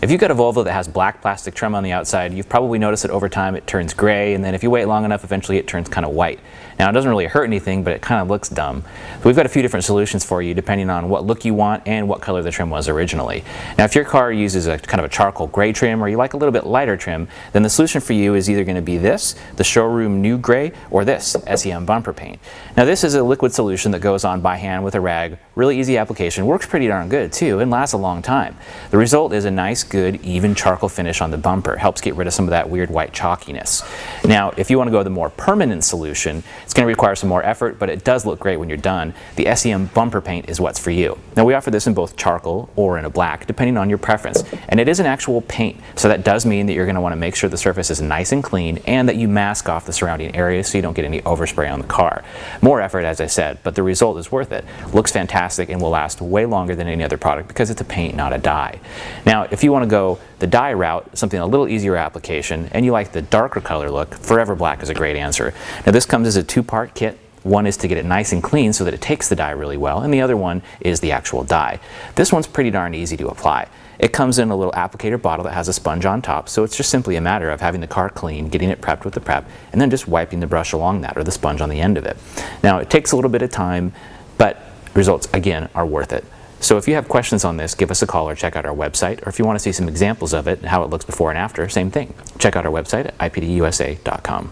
If you've got a Volvo that has black plastic trim on the outside, you've probably noticed that over time it turns gray, and then if you wait long enough, eventually it turns kind of white. Now, it doesn't really hurt anything, but it kind of looks dumb. So we've got a few different solutions for you depending on what look you want and what color the trim was originally. Now, if your car uses a kind of a charcoal gray trim, or you like a little bit lighter trim, then the solution for you is either going to be this, the showroom new gray, or this, SEM Bumper paint. Now, this is a liquid solution that goes on by hand with a rag. Really easy application, works pretty darn good too, and lasts a long time. The result is a nice, good, even charcoal finish on the bumper. Helps get rid of some of that weird white chalkiness. Now, if you want to go the more permanent solution, it's going to require some more effort, but it does look great when you're done. The SEM Bumper paint is what's for you. Now, we offer this in both charcoal or in a black, depending on your preference. And it is an actual paint, so that does mean that you're going to want to make sure the surface is nice and clean and that you mask off the surrounding areas so you don't get any overspray on the car. More effort, as I said, but the result is worth it. Looks fantastic and will last way longer than any other product because it's a paint, not a dye. Now, if you want to go the dye route, something a little easier application, and you like the darker color look, Forever Black is a great answer. Now, this comes as a two-part kit. One is to get it nice and clean so that it takes the dye really well, and the other one is the actual dye. This one's pretty darn easy to apply. It comes in a little applicator bottle that has a sponge on top, so it's just simply a matter of having the car clean, getting it prepped with the prep, and then just wiping the brush along that, or the sponge on the end of it. Now, it takes a little bit of time, but results, again, are worth it. So if you have questions on this, give us a call or check out our website, or if you want to see some examples of it, how it looks before and after, same thing. Check out our website at ipdusa.com.